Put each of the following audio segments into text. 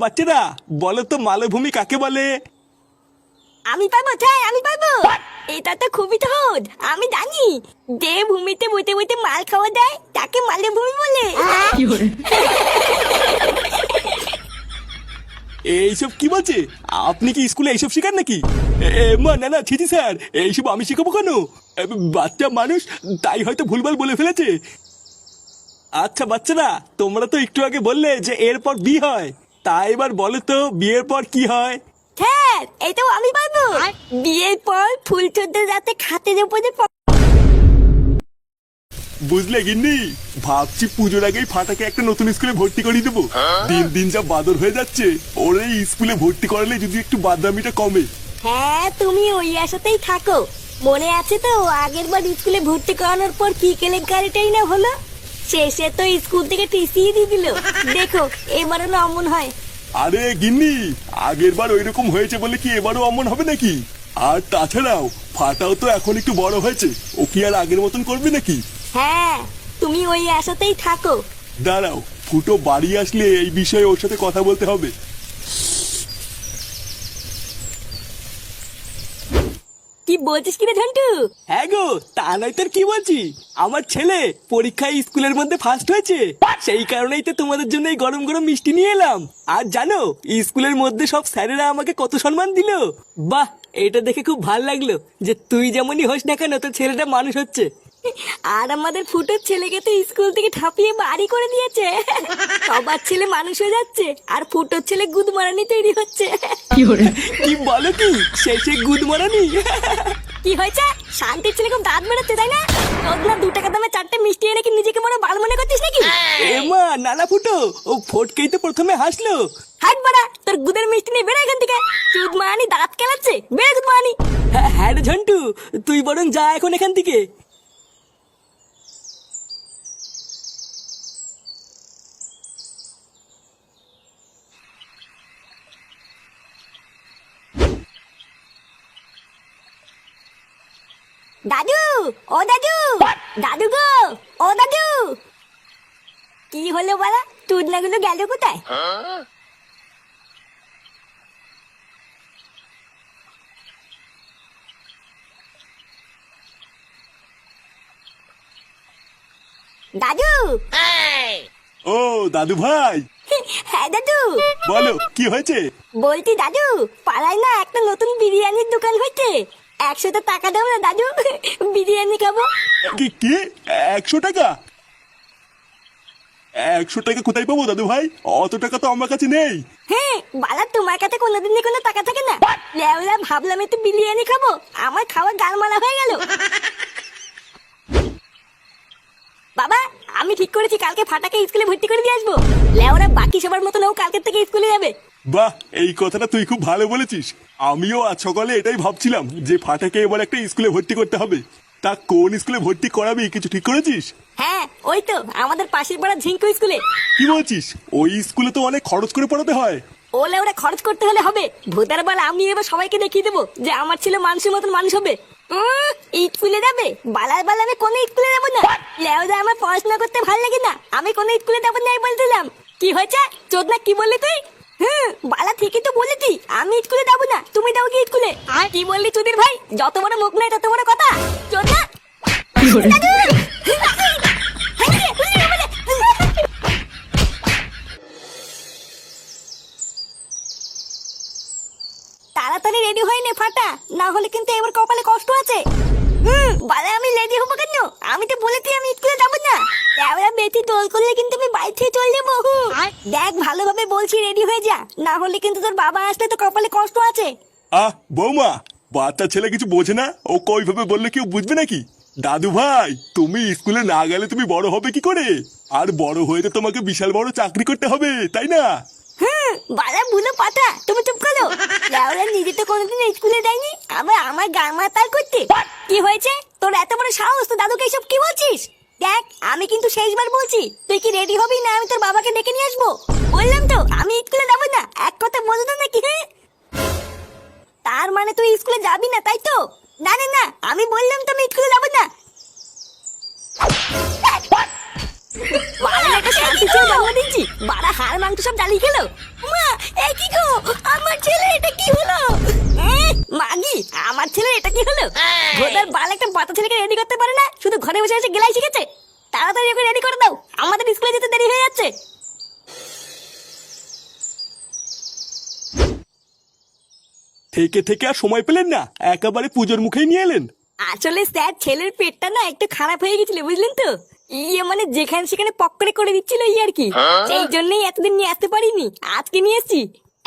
বাচ্চারা বলো তো মালভূমি কাকে বলে? আমি পাবো তাই আমি পাবো। এটা তো খুবই সহজ, আমি জানি। যে ভূমিতে বইতে বইতে মাল খাওয়া দেয় তাকে মালভূমি বলে। এইসব কি বলছে? আপনি কি স্কুলে এইসব শেখান নাকি? মা না না, ছিটি স্যার, এইসব আমি শেখাবো কেন? বাচ্চা মানুষ, তাই হয়তো ভুলভাল বলে ফেলেছে। আচ্ছা বাচ্চারা, তোমরা তো একটু আগে বললে যে এরপর বিয়ে হয়, তাই এবার বলো তো বিয়ের পর কি হয়? স্যার এটাও আমি পাবো। বিয়ের পর ফুল চোদ্দ রাতে খাতের উপরে বুঝলে গিন্নি, ভাবছি পুজোর আগেই ফাটাকে একটা নতুন স্কুলে ভর্তি করিয়ে দেবো। দিন দিন যা বাদর হয়ে যাচ্ছে, ওর এই স্কুলে ভর্তি করালে যদি একটু বাদরামিটা কমে। হ্যাঁ তুমি ওই আশাতেই থাকো। মনে আছে তো আগের বার স্কুলে ভর্তি করানোর পর কি কেলেঙ্কারিটাই না হলো। শেষে তো স্কুল থেকে টিসি দিয়ে দিল। দেখো এবারও না অমন হয়। আরে গিন্নি, আগের বার ওই রকম হয়েছে বলে কি এবারও অমন হবে নাকি? আর তাছাড়াও ফাটাও তো এখন একটু বড় হয়েছে, ও কি আর আগের মতন করবে নাকি? হ্যাঁ তুমি ওই আশাতেই থাকো। দাঁড়াও, ফুটো বাড়ি আসলে এই বিষয়ে ওর সাথে কথা বলতে হবে। কি বলছিস কিরে ঝন্টু? হ্যাঁ গো, তা নয় তোর কি বলছি, আমার ছেলে পরীক্ষায় স্কুলের মধ্যে ফার্স্ট হয়েছে, সেই কারণেই তো তোমাদের জন্য এই গরম গরম মিষ্টি নিয়ে এলাম। আর জানো স্কুলের মধ্যে সব স্যারেরা আমাকে কত সম্মান দিল। বাহ, এটা দেখে খুব ভালো লাগলো যে তুই যেমনই হোস না কেন তোর ছেলেটা মানুষ হচ্ছে। আর আমাদের ফুটোর ছেলেকে তো স্কুল থেকে ঠাপিয়ে বাড়ি করে দিয়েছে। সবার ছেলে মানুষ হয়ে যাচ্ছে আর ফুটোর ছেলে গুদমারানি তৈরি হচ্ছে। কি বলো কি, শেষে গুদ মারানি? কি হয়েছে? শান্তির ছেলে খুব দাঁত বেরোচ্ছে তাই না? তোর না 2 টাকা দামে 4টে মিষ্টি এনে কি নিজেকে মনে বাল মনে করছিস নাকি? এমা নানা ফুটো, ও ফটকেই তো প্রথমে হাসলো। হাট বাড়া, তোর গুদের মিষ্টি নিয়ে বেরো এখান থেকে। চুদ মারানি দাঁত কেলাচ্ছে, বেরো গুদ মারানি। হ্যাঁ রে ঝন্টু, তুই বরং যা এখন এখান থেকে। দাদু, ও দাদু, দাদু গো, ও দাদু। কি হলো বলা, চুদনাগুলো গেল কোথায়? দাদু। ও দাদু ভাই। হ্যাঁ দাদু। বলো কি হয়েছে? বলছি দাদু, পাড়ায় না একটা নতুন বিরিয়ানির দোকান হয়েছে। 100 টাকা দাও না দাদু, বিরিয়ানি খাবো। কি কি 100 টাকা? 100 টাকা কোথায় পাবো দাদু ভাই? অত টাকা তো আমার কাছে নেই। হ্যাঁ বালা, তোমার কাছে কোনোদিনই কোনো টাকা থাকে না। লেওলা ভাবলাম একটু বিরিয়ানি খাবো, আমার খাওয়া গালমালা হয়ে গেল। বাবা আমি ঠিক করেছি কালকে ফাটাকে স্কুলে ভর্তি করে দিয়ে আসবো। লেওরা বাকি সবার মতন ও কালকে থেকে স্কুলে যাবে। বাহ, এই কথাটা তুই খুব ভালো বলেছিস। আমিও আজ সকালে এটাই ভাবছিলাম যে ফাটাকে এবার একটা স্কুলে ভর্তি করতে হবে। তা কোন স্কুলে ভর্তি করাবি কিছু ঠিক করেছিস? হ্যাঁ ওই তো আমাদের পাশের পাড়া ঝিঙ্কু স্কুলে। কি বলছিস? ওই স্কুলে তো অনেক খরচ করে পড়াতে হয়। ও লেওরা খরচ করতে হলে হবে, ভূতের বেলা আমি এবার সবাইকে দেখিয়ে দেবো যে আমার ছেলে মানুষের মতন মানুষ হবে। স্কুলে যাবে? বালার বালা আমি কোনো স্কুলে যাবো না। লেওরা আমার পড়াশোনা করতে ভালো লাগে না, আমি কোনো স্কুলে যাবো না বলছিলাম। কি হয়েছে চোদনা, কি বললি তুই? বালা ঠিকই তো বলেছি, আমি স্কুলে যাবো না, তুমি যাও কি স্কুলে? আর কি বললি চুদির ভাই, যত বড় মুখ নাই তত বড় কথা। চোদনা তাড়াতাড়ি রেডি হয়ে নে ফাটা, না হলে কিন্তু এবার কপালে কষ্ট আছে। বালে আমি রেডি হবো কেন? আমি তো বলেছি আমি স্কুলে যাবো না। এবার বেশি দোল করলে কিন্তু আমি বাইরে থেকে চলে যাবো। দেখ ভালোভাবে বলছি রেডি হয়ে যা, না হলে কিন্তু তোর বাবা আসলে তো কপালে কষ্ট আছে। বৌমা, বাচ্চা ছেলে কিছু বোঝে না, ও কইভাবে বললে কেউ বুঝবে নাকি? দাদু ভাই, তুমি স্কুলে না গেলে তুমি বড় হবে কি করে? আর বড় হয়ে তো তোমাকে বিশাল বড় চাকরি করতে হবে, তাই না? বালা বুলো পাতা, তুমি চুপ করো। লেওরা নিজে তো কোনোদিন স্কুলে যায়নি, আবার আমার গান মাতাল করতে। কি হয়েছে তোর এত বড় সাহস, তো দাদুকে এসব কি বলছিস? দেখ আমি কিন্তু শেষবার বলছি, তুই কি রেডি হবি না আমি তোর বাবাকে ডেকে নিয়ে আসবো? বললাম তো আমি স্কুলে যাবো না, এক কথা বলতো না নাকি? তার মানে তুই স্কুলে যাবি না তাই তো? না না না, আমি বললাম তো আমি স্কুলে যাবো না। শান্তি ছেড়ে জন্ম দিচ্ছি, বাড়া হাড় মাংস সব জ্বালিয়ে খেলো। মা আমার ছেলে এটা কি হলো? ভোদার বাল একটা বাচ্চা ছেলেকে রেডি করতে পারে না, শুধু ঘরে বসে বসে গেলাই শিখেছে। তাড়াতাড়ি ওকে রেডি করে দাও, আমাদের স্কুলে যেতে দেরি হয়ে যাচ্ছে। থেকে থেকে আর সময় পেলেন না, একেবারে পুজোর মুখেই নিয়ে এলেন। আসলে স্যার ছেলের পেটটা না একটু খারাপ হয়ে গেছিল, বুঝলেন তো? মানে যেখানে সেখানে পক্করে করে দিচ্ছিল আর কি। সেই জন্যই এতদিন নিয়ে আসতে পারিনি, আজকে নিয়ে এসেছি।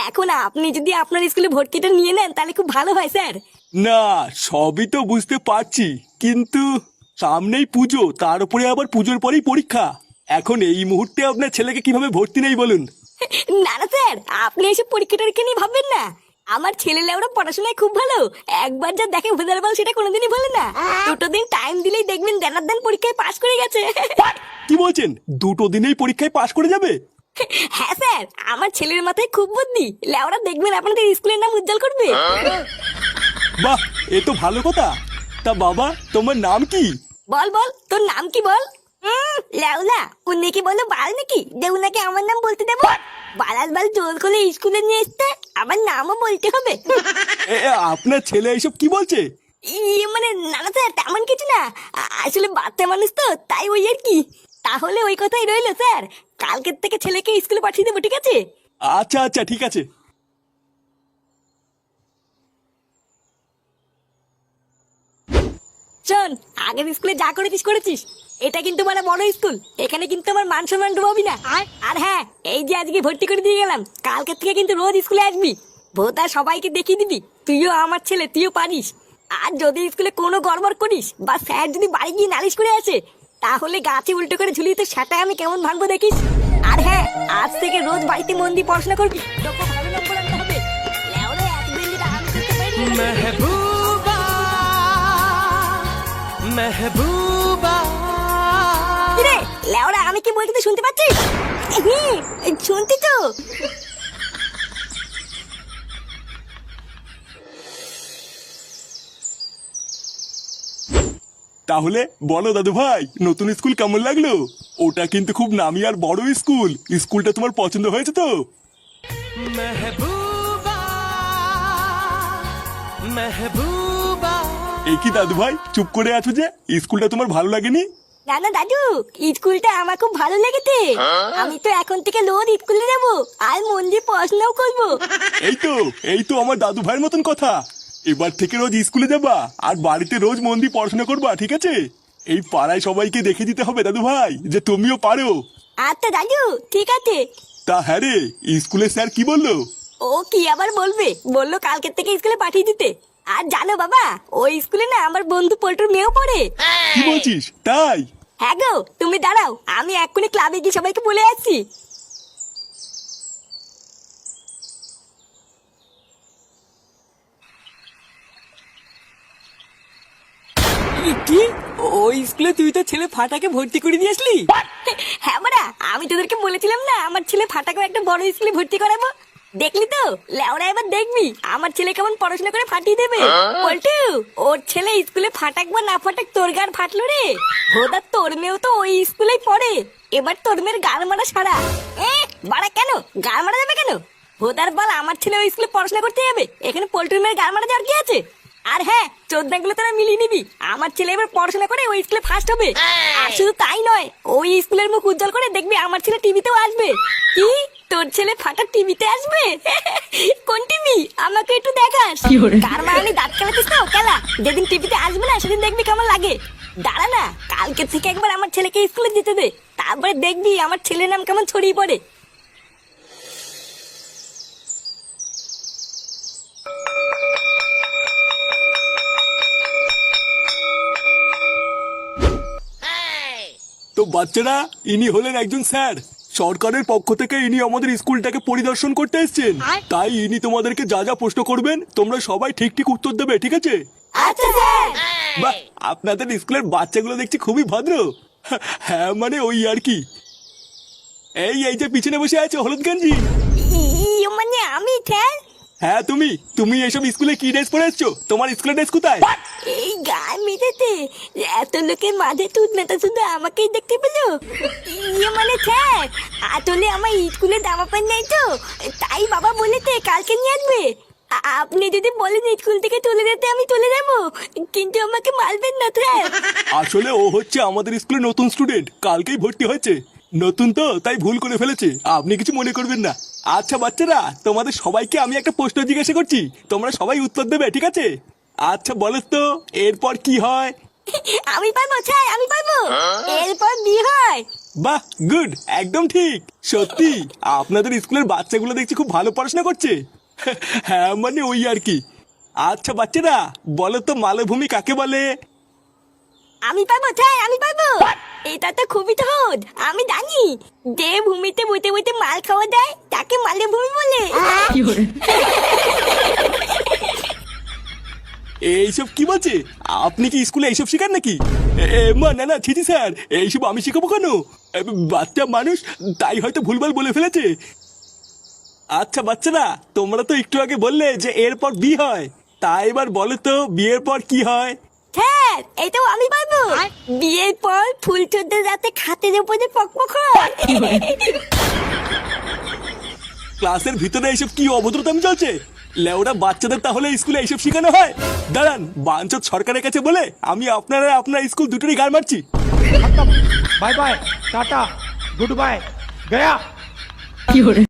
এখন আপনি যদি আপনার স্কুলে ভর্তিটা নিয়ে নেন তাহলে খুব ভালো হয় স্যার। না, সবই তো বুঝতে পারছি, কিন্তু সামনেই পুজো, তার উপরে আবার পুজোর পরেই পরীক্ষা। এখন এই মুহূর্তে আপনার ছেলেকে কিভাবে ভর্তি নেই বলুন? না না স্যার, আপনি এসব পরীক্ষা টরীক্ষা নিয়ে ভাববেন না। আমার ছেলে লেওরা পড়াশোনায় খুব ভালো, একবার যা দেখে ভেদার বল সেটা কোনোদিনই বলে না। দুটো দিন টাইম দিলেই দেখবেন দেনার দেন পরীক্ষায় পাশ করে গেছে। কি বলছেন, দুটো দিনেই পরীক্ষায় পাশ করে যাবে? হ্যাঁ স্যার, আমার ছেলের মাথায় খুব বুদ্ধি, লেওরা দেখবেন আপনাদের স্কুলের নাম উজ্জ্বল করবে। বাহ, এ তো ভালো কথা। তা বাবা, তোমার নাম কি? বল বল, তোর নাম কি বল? লেওলা, উনি কি বলো বাল নাকি যে উনাকে আমার নাম বলতে দেবো? বালাল বাল জোর করে স্কুলে নিয়ে এসতে আমার নামও বলতে হবে? আপনার ছেলে এইসব কি বলছে? মানে না না স্যার, তেমন কিছু না। আসলে বাচ্চা মানুষ তো, তাই ওই আর কি। তাহলে ওই কথাই রইলো স্যার, কালকের থেকে ছেলেকে স্কুলে পাঠিয়ে দেবো, ঠিক আছে? আচ্ছা আচ্ছা, ঠিক আছে। শোন, আগের স্কুলে যা করেছিস করেছিস, এটা কিন্তু মানে বড় স্কুল, এখানে কিন্তু আমার মান সম্মান ডুবাবি না। আর হ্যাঁ, এই যে আজকে ভর্তি করে দিয়ে গেলাম, কালকের থেকে কিন্তু রোজ স্কুলে আসবি। ভোতা সবাইকে দেখিয়ে দিবি তুইও আমার ছেলে, তুইও পারিস। আর যদি স্কুলে কোনো গড়বড় করিস বা স্যার যদি বাড়ি গিয়ে নালিশ করে আসে, তাহলে গাছে উল্টো করে ঝুলিয়ে তো সেটা আমি কেমন ভাঙবো দেখিস। আর হ্যাঁ, আজ থেকে রোজ বাড়িতে মন দিয়ে পড়াশোনা করবি, তোকে ভালো নম্বর আনতে হবে। লেওরে একদিন যেটা আমি করতে পারি মেহবুবা মেহবুবা। কিরে লেওরা, আমি কি বলছি তুই শুনতে পাচ্ছিস? শুনতি তো? তাহলে বলো দাদু ভাই, নতুন স্কুল কেমন লাগলো? ওটা কিন্তু খুব নামি আর বড় স্কুল, স্কুলটা তোমার পছন্দ হয়েছে তো? মেহবুবা মেহবুবা। এই কি দাদু ভাই, চুপ করে আছো যে? স্কুলটা তোমার ভালো লাগেনি? না না দাদু, স্কুলটা আমার খুব ভালো লেগেছে। আমি তো এখন থেকে রোজ স্কুলে যাবো আর মন দিয়ে পড়াশোনাও করবো। এই তো আমার দাদু ভাইয়ের মতন কথা। এবার থেকে রোজ স্কুলে যাবা আর বাড়িতে রোজ মন দিয়ে পড়াশোনা করবা, ঠিক আছে? এই পাড়ায় সবাইকে দেখে দিতে হবে দাদু ভাই যে তুমিও পারো। আচ্ছা দাদু, ঠিক আছে। তা হ্যাঁ রে, স্কুলে স্যার কি বললো? ও কি আবার বলবে, বললো কালকের থেকে স্কুলে পাঠিয়ে দিতে। আর জানো বাবা, ওই স্কুলে না আমার বন্ধু পল্টুর মেয়েও পড়ে। কি বলছিস, তাই? হ্যাঁ গো, তুমি দাঁড়াও, আমি এক্ষুনি ক্লাবে গিয়ে সবাইকে বলে আসছি। কি, ওই স্কুলে তুই তো ছেলে ফাটাকে ভর্তি করে দিয়ে আসলি? হ্যাঁ বাড়া, আমি তোদেরকে বলেছিলাম না আমার ছেলে ফাটাকে একটা বড় স্কুলে ভর্তি করাবো। দেখলি তো লেওরা, এবার দেখবি আমার ছেলে কেমন পড়াশোনা করে ফাটিয়ে দেবে। পল্টু, ওর ছেলে স্কুলে ফাটাক বা না ফাটাক তোর গার ফাটলো রে। ভোদা, তোর মেয়েও তো ওই স্কুলেই পড়ে, এবার তোর মেয়ের গার মারা সারা। বাড়া কেন গার মারা যাবে কেন? ভোদার বল, আমার ছেলে ওই স্কুলে পড়াশোনা করতে যাবে, এখানে পল্টুর মেয়ের গার মারা যাওয়ার কি আছে? আর হ্যাঁ, চোদ্দাগুলো তোরা মিলিয়ে নিবি, আমার ছেলে এবার পড়াশোনা করে ওই স্কুলে ফার্স্ট হবে। আর শুধু তাই নয়, ওই স্কুলের মুখ উজ্জ্বল করে দেখবি আমার ছেলে টিভিতেও আসবে। কি, তোর ছেলে ফাটা টিভিতে আসবে? কোন টিভি, আমাকে একটু দেখাস। কার মানে দাঁত খেলাতিস তো খেলা, যেদিন টিভিতে আসবে না সেদিন দেখবি কেমন লাগে। দাঁড়া না, কালকে থেকে একবার আমার ছেলেকে স্কুলে যেতে দে, তারপরে দেখবি আমার ছেলের নাম কেমন ছড়িয়ে পড়ে। তো বাচ্চারা, ইনি হলেন একজন স্যার, সরকারের পক্ষ থেকে ইনি আমাদের স্কুলটাকে পরিদর্শন করতে এসেছেন। তাই ইনি তোমাদেরকে যা যা প্রশ্ন করবেন তোমরা সবাই ঠিক ঠিক উত্তর দেবে, ঠিক আছে? আচ্ছা স্যার। বাহ, আপনাদের স্কুলের বাচ্চাগুলো দেখছি খুবই ভদ্র। হ্যাঁ মানে ওই আর কি। এই যে পিছনে বসে আছে হলুদ গেঞ্জি, মানে আমি স্যার? হ্যাঁ তুমি এইসব স্কুলে কি ড্রেস পরে এসছো? তোমার স্কুলের ড্রেস কোথায়? এই গান মেটাতে এত লোকের মাঝে তুই না, শুধু আমাকেই দেখতে পেলো। মানে স্যার, আসলে আমার স্কুলে জামা প্যান্ট নেই তো, তাই বাবা বলেছে কালকে নিয়ে আসবে। আপনি যদি বলেন স্কুল থেকে তুলে দিতে আমি তুলে দেবো, কিন্তু আমাকে মারবেন না স্যার। আসলে ও হচ্ছে আমাদের স্কুলে নতুন স্টুডেন্ট, কালকেই ভর্তি হয়েছে। নতুন তো তাই ভুল করে ফেলেছে, আপনি কিছু মনে করবেন না। আচ্ছা বাচ্চারা, তোমাদের সবাইকে আমি একটা প্রশ্ন জিজ্ঞাসা করছি, তোমরা সবাই উত্তর দেবে, ঠিক আছে? আচ্ছা বলো তো, এরপর কি হয়? আমি পারবো স্যার, আমি পারবো। এরপর বিয়ে হয়। বাহ, গুড, একদম ঠিক। সত্যি আপনাদের স্কুলের বাচ্চাগুলো দেখছি খুব ভালো পড়াশোনা করছে। হ্যাঁ মানে ওই আর কি। আচ্ছা বাচ্চারা, বলো তো মালভূমি কাকে বলে? আমি পারবো স্যার, আমি পারবো। এটা তো খুবই সহজ, আমি জানি। যে ভূমিতে বইতে বইতে মাল খাওয়া যায় তাকে মালভূমি বলে। এইসব কি বলছে? আপনি কি স্কুলে এইসব শেখান নাকি? মা না না, ছিছি স্যার, এইসব আমি শেখাবো কেন? বাচ্চা মানুষ, তাই হয়তো ভুলভাল বলে ফেলেছে। আচ্ছা বাচ্চারা, তোমরা তো একটু আগে বললে যে এরপর বিয়ে হয়, তাই এবার বলো তো বিয়ের পর কি হয়? স্যার এটাও আমি পারবো। বিয়ের পর ফুল চোদ্দের রাতে খাটের উপরে পকপক হয়। ক্লাসের ভিতরে এইসব কি অভদ্রতামি চলছে? লেওরা বাচ্চাদের তাহলে স্কুলে এইসব শেখানো হয়? দাঁড়ান, বাঞ্চত সরকারের কাছে বলে আমি আপনার স্কুল দুটোরই গাল মারছি। Bye bye tata goodbye गया